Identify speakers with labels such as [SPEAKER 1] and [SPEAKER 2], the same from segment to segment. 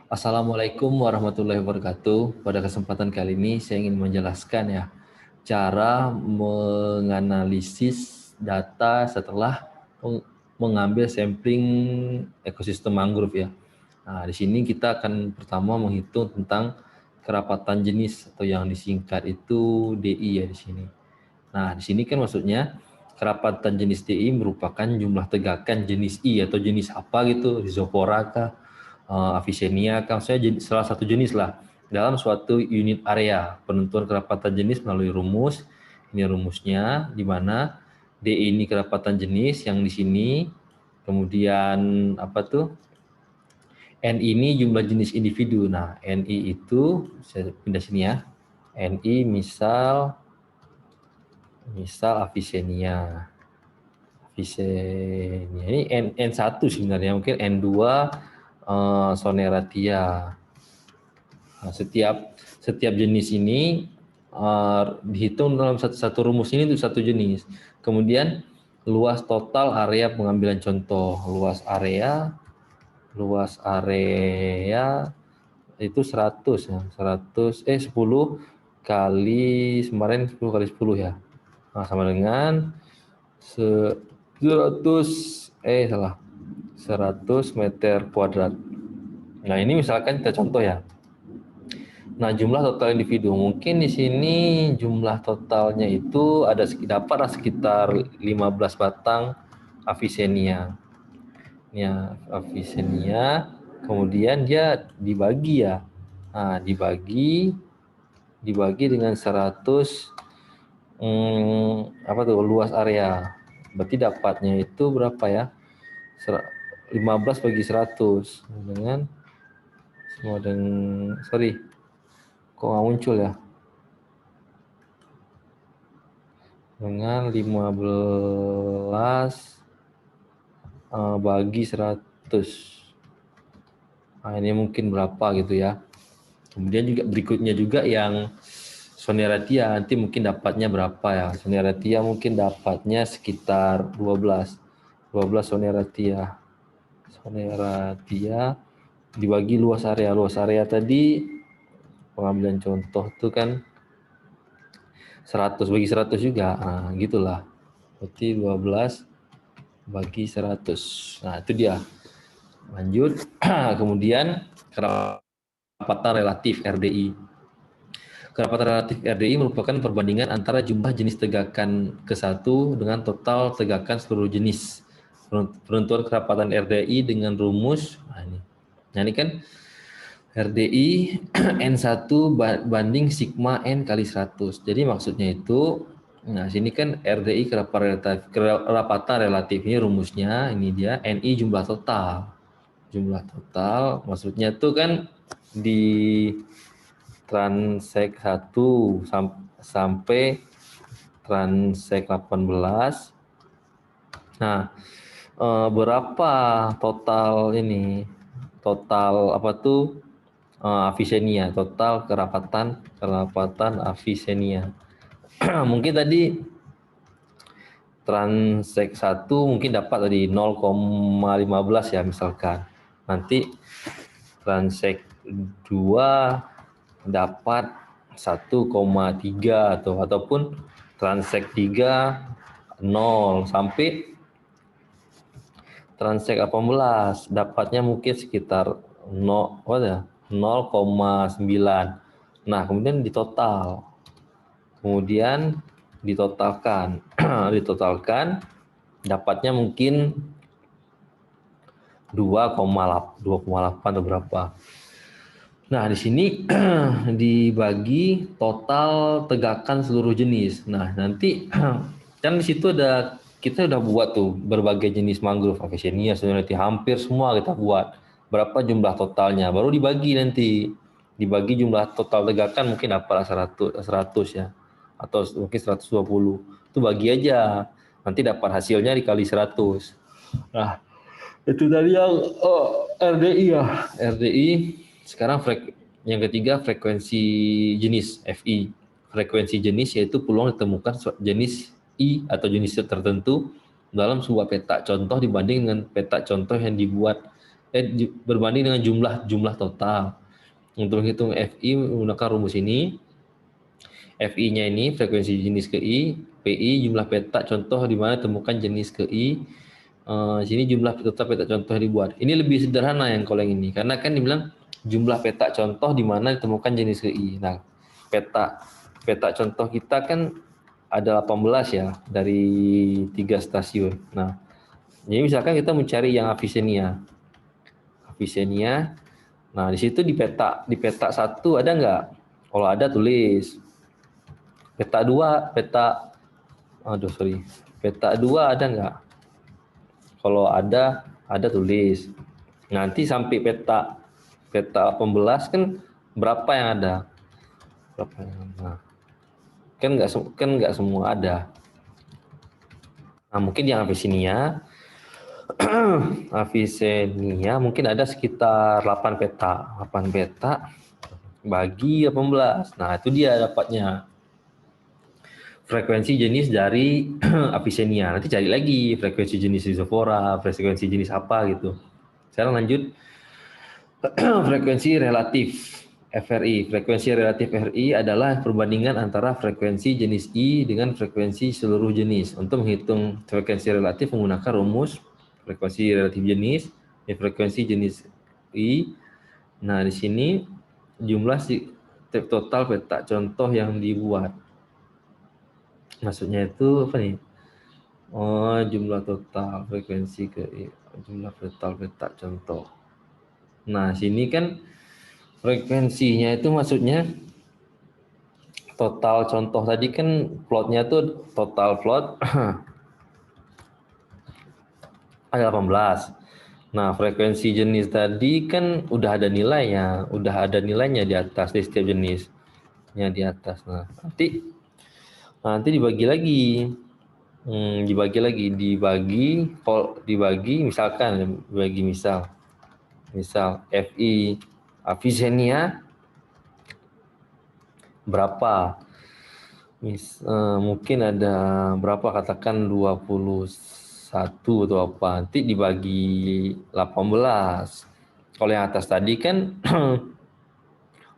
[SPEAKER 1] Assalamualaikum warahmatullahi wabarakatuh. Pada kesempatan kali ini saya ingin menjelaskan ya cara menganalisis data setelah mengambil sampling ekosistem mangrove ya. Nah, di sini kita akan pertama menghitung tentang kerapatan jenis atau yang disingkat itu DI ya di sini. Nah, di sini kan maksudnya kerapatan jenis DI merupakan jumlah tegakan jenis I atau jenis apa gitu, Rhizopora kah, Avicennia kah, saya salah satu jenis lah dalam suatu unit area. Penentuan kerapatan jenis melalui rumus. Ini rumusnya di mana DI ini kerapatan jenis yang di sini. Kemudian apa tuh? NI ini jumlah jenis individu. Nah, NI itu saya pindah sini ya. NI misal Avicennia. Avicennia ini N1 sebenarnya, mungkin N2 Soneratia. Nah, setiap jenis ini dihitung dalam satu rumus ini untuk satu jenis. Kemudian luas total area pengambilan contoh. Luas area itu 100 ya. 10 kali kemarin 10 kali 10 ya. Nah, sama dengan 100 meter kuadrat. Nah, ini misalkan kita contoh ya. Nah, jumlah total individu mungkin di sini jumlah totalnya itu dapatlah sekitar 15 batang Avicennia. Ya, Avicennia. Kemudian dia dibagi ya. Nah, dibagi dengan 100 apa tuh luas area. Berarti dapatnya itu berapa ya? 15 bagi 100 dengan semua dengan kok nggak muncul ya, dengan 15 bagi 100. Nah, ini mungkin berapa gitu ya. Kemudian juga berikutnya juga yang Soneratia, nanti mungkin dapatnya berapa ya. Soneratia mungkin dapatnya sekitar 12 Soneratia dibagi luas area tadi pengambilan contoh tuh kan 100 bagi 100 juga. Nah, gitulah. Berarti 12 bagi 100. Nah, itu dia. Lanjut. Kemudian kerapatan relatif RDI. Kerapatan relatif RDI merupakan perbandingan antara jumlah jenis tegakan ke satu dengan total tegakan seluruh jenis. Penentuan kerapatan RDI dengan rumus. Nah, ini kan RDI N1 banding sigma N kali 100. Jadi maksudnya itu, nah sini kan RDI kerapatan relatif, ini rumusnya, ini dia NI jumlah total. Jumlah total maksudnya itu kan di transek 1 sampai transek 18. Nah, berapa total ini? Total apa tuh? Avicennia, total kerapatan Avicennia. Mungkin tadi transek 1 mungkin dapat tadi 0,15 ya misalkan. Nanti transek 2 dapat 1,3 ataupun transek 3 0 sampai transek 18 dapatnya mungkin sekitar 0,9. Nah, kemudian ditotalkan dapatnya mungkin 2,8 atau berapa. Nah, di sini dibagi total tegakan seluruh jenis. Nah, nanti kan di situ kita udah buat tuh berbagai jenis mangrove, Avicennia, Sonority, hampir semua kita buat. Berapa jumlah totalnya? Baru dibagi nanti. Dibagi jumlah total tegakan mungkin apalah 100 ya. Atau mungkin 120. Itu bagi aja. Nanti dapat hasilnya dikali 100. Nah, itu tadi yang RDI ya. RDI sekarang yang ketiga frekuensi jenis FI. Frekuensi jenis yaitu peluang ditemukan jenis I atau jenis tertentu dalam sebuah peta contoh dibanding dengan peta contoh yang dibuat berbanding dengan jumlah total. Untuk menghitung FI menggunakan rumus ini. FI-nya ini frekuensi jenis KI, PI jumlah petak contoh di mana temukan jenis KI. Sini jumlah total petak contoh yang dibuat. Ini lebih sederhana yang kalau yang ini, karena kan dibilang jumlah petak contoh di mana ditemukan jenis KI. Nah, petak contoh kita kan ada 18 ya dari 3 stasiun. Nah, jadi misalkan kita mencari yang Avicennia. Nah, di situ di peta 1 ada nggak? Kalau ada tulis. Peta 2, Peta 2 ada nggak? Kalau ada tulis. Nanti sampai peta 18 kan berapa yang ada? Nah, kan nggak semua ada. Nah, mungkin yang Avicennia mungkin ada sekitar 8 peta. 8 peta bagi 18. Nah, itu dia dapatnya. Frekuensi jenis dari Avicennia. Nanti cari lagi frekuensi jenis Rhizopora, frekuensi jenis apa gitu. Sekarang lanjut frekuensi relatif FRI. Frekuensi relatif FRI adalah perbandingan antara frekuensi jenis I dengan frekuensi seluruh jenis. Untuk menghitung frekuensi relatif menggunakan rumus frekuensi relatif jenis dan frekuensi jenis I. Nah, di sini jumlah total peta contoh yang dibuat. Maksudnya itu apa nih? Oh, jumlah total frekuensi jumlah total peta contoh. Nah, sini kan frekuensinya itu maksudnya total contoh tadi kan plotnya tuh total plot ada 18. Nah, frekuensi jenis tadi kan udah ada nilainya di atas di setiap jenisnya di atas. Nah, nanti dibagi lagi. Dibagi misalkan misal FI Avicennia berapa, mungkin ada berapa, katakan 21 atau apa, nanti dibagi 18. Kalau yang atas tadi kan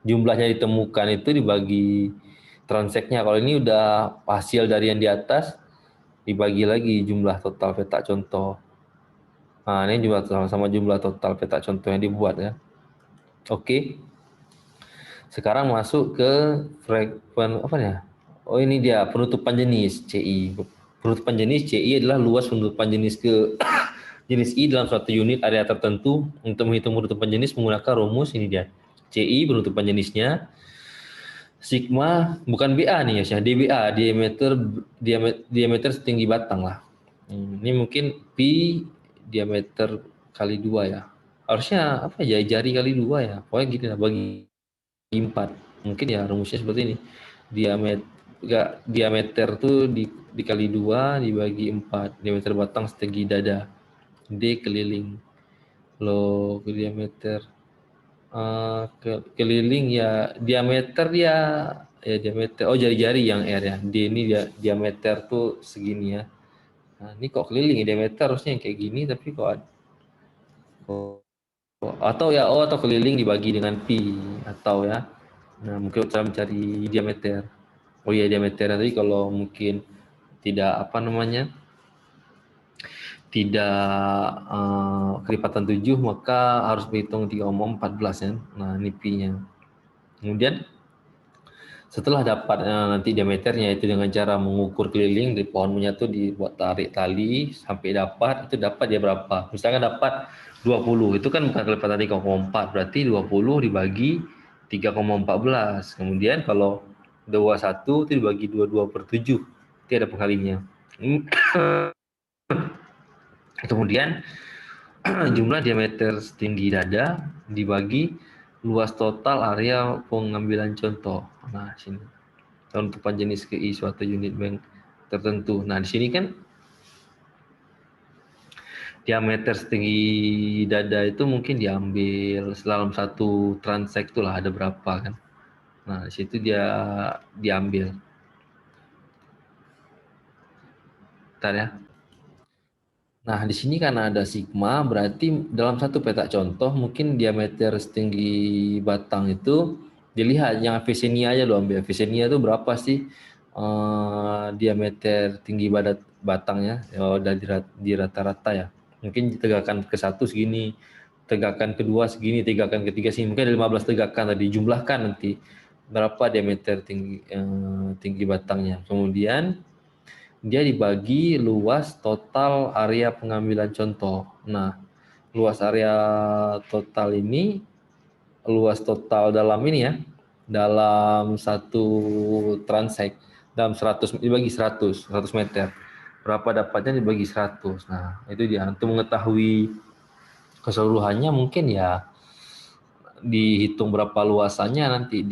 [SPEAKER 1] jumlahnya ditemukan itu dibagi transeknya. Kalau ini udah hasil dari yang di atas, dibagi lagi jumlah total peta contoh. Nah, ini juga sama jumlah total peta contoh yang dibuat ya. Oke. Sekarang masuk ke apa ya? Oh, ini dia penutupan jenis CI. Penutupan jenis CI adalah luas penutupan jenis ke jenis I dalam suatu unit area tertentu. Untuk menghitung penutupan jenis menggunakan rumus ini dia. CI penutupan jenisnya sigma, bukan BA nih ya, DBA, diameter setinggi batang lah. Ini mungkin pi diameter kali 2 ya. Harusnya apa ya, jari kali 2 ya. Pokoknya gini lah, bagi 4. Mungkin ya rumusnya seperti ini. Diameter tuh dikali 2 dibagi 4. Diameter batang setinggi dada. D keliling. Lo ke diameter keliling ya, diameter ya diameter. Oh, jari-jari yang R ya. D ini diameter tuh segini ya. Nah, ini kok keliling ya, diameter harusnya yang kayak gini, tapi atau keliling dibagi dengan pi atau ya. Nah, mungkin cara mencari diameter. Oh iya, diameter tadi kalau mungkin tidak apa namanya, tidak kelipatan 7, maka harus berhitung 3,14 ya. Nah, ini pi-nya. Kemudian setelah dapat nanti diameternya itu dengan cara mengukur keliling di pohon menyatu, dibuat tarik tali sampai dapat dia berapa. Misalkan dapat 20, itu kan bukan kelipatan 3,4, berarti 20 dibagi 3,14. Kemudian kalau 21 itu dibagi 22/7, itu ada pengalinya. Kemudian jumlah diameter setinggi dada dibagi luas total area pengambilan contoh. Nah, sini penutupan jenis KI suatu unit bank tertentu. Nah, di sini kan diameter setinggi dada itu mungkin diambil dalam satu transek itulah ada berapa kan. Nah, di situ dia diambil. Bentar ya. Nah, di sini karena ada sigma, berarti dalam satu petak contoh mungkin diameter setinggi batang itu dilihat yang Avicennia aja lo ambil. Avicennia itu berapa sih diameter tinggi badat batangnya di rata-rata ya. Mungkin tegakan ke satu segini, tegakan kedua segini, tegakan ketiga segini. Mungkin ada 15 tegakan tadi, jumlahkan nanti berapa diameter tinggi batangnya. Kemudian dia dibagi luas total area pengambilan contoh. Nah, luas area total ini, luas total dalam ini ya, dalam satu transek, dalam 100 dibagi 100 meter. Berapa dapatnya dibagi 100. Nah, itu dia. Untuk mengetahui keseluruhannya mungkin ya dihitung berapa luasannya nanti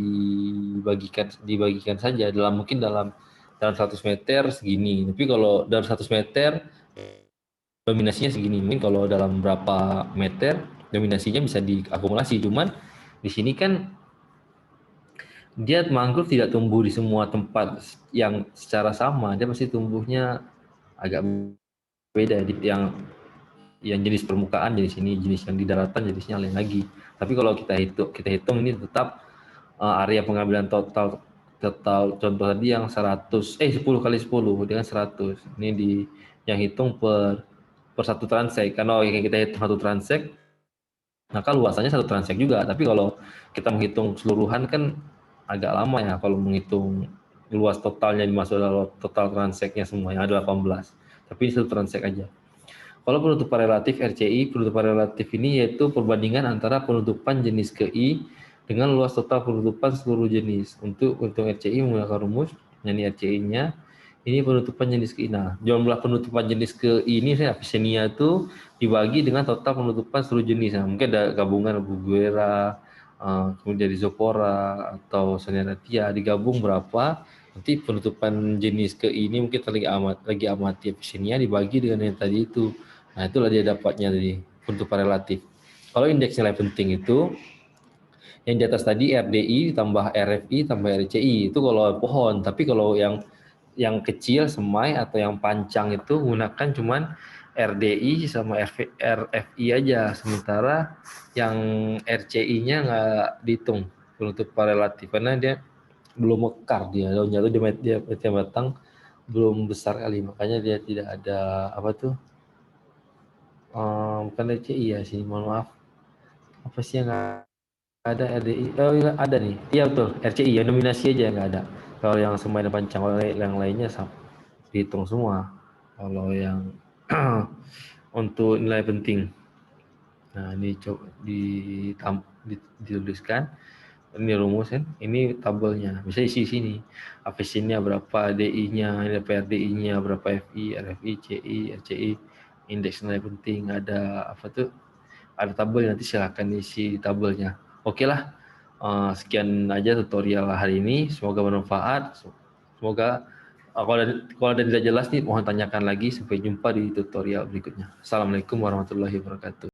[SPEAKER 1] dibagikan saja dalam 100 meter segini. Tapi kalau dalam 100 meter dominasinya segini. Mungkin kalau dalam berapa meter dominasinya bisa diakumulasi. Cuman di sini kan dia mangrove tidak tumbuh di semua tempat yang secara sama. Dia pasti tumbuhnya agak beda. Yang jenis permukaan jenis ini, jenis yang di daratan jenisnya lain lagi. Tapi kalau kita hitung ini tetap area pengambilan total contoh tadi yang 10 kali 10 dengan 100. Ini yang hitung per satu transek. Karena yang kita hitung satu transek, maka luasannya satu transek juga. Tapi kalau kita menghitung keseluruhan kan agak lama ya kalau menghitung luas totalnya dimasuk dalam total transeknya semua yang ada 18. Tapi ini satu transek aja. Kalau penutupan relatif RCI, penutupan relatif ini yaitu perbandingan antara penutupan jenis KI dengan luas total penutupan seluruh jenis. Untuk RCI menggunakan rumus, ini RCI-nya, ini penutupan jenis KI. Nah, jumlah penutupan jenis KI ini Avicennia itu dibagi dengan total penutupan seluruh jenis. Nah, mungkin ada gabungan Bougueria, kemudian Rhizopora atau Senenatia, digabung berapa? Nanti penutupan jenis KI ini mungkin lagi amati Avicennia dibagi dengan yang tadi itu. Nah, itulah dia dapatnya dari penutupan relatif. Kalau indeks nilai penting itu yang di atas tadi RDI tambah RFI tambah RCI itu kalau pohon. Tapi kalau yang kecil semai atau yang pancang itu gunakan cuman RDI sama RFI aja. Sementara yang RCI-nya nggak dihitung penutupan relatif karena dia belum mekar daunnya tuh dia batang belum besar kali, makanya dia tidak ada apa tuh. Bukan RCI ya sini, mohon maaf. Apa sih yang ada RDI? Oh iya, ada nih. Iya betul, RCI ya nominasi aja nggak ada. Kalau yang semai dan pancang, kalau yang lainnya dihitung semua. Kalau yang untuk nilai penting. Nah, ini coba dituliskan. Ini rumus kan, ini tabelnya. Bisa isi sini. Avicennia berapa, DI-nya, ini PRDI-nya berapa, FI, RFI, CI, RCI, indeks nilai penting, ada apa tuh? Ada tabel, nanti silahkan isi tabelnya. Oke lah, sekian aja tutorial hari ini. Semoga bermanfaat. Semoga kalau ada tidak jelas nih, mohon tanyakan lagi. Sampai jumpa di tutorial berikutnya. Assalamualaikum warahmatullahi wabarakatuh.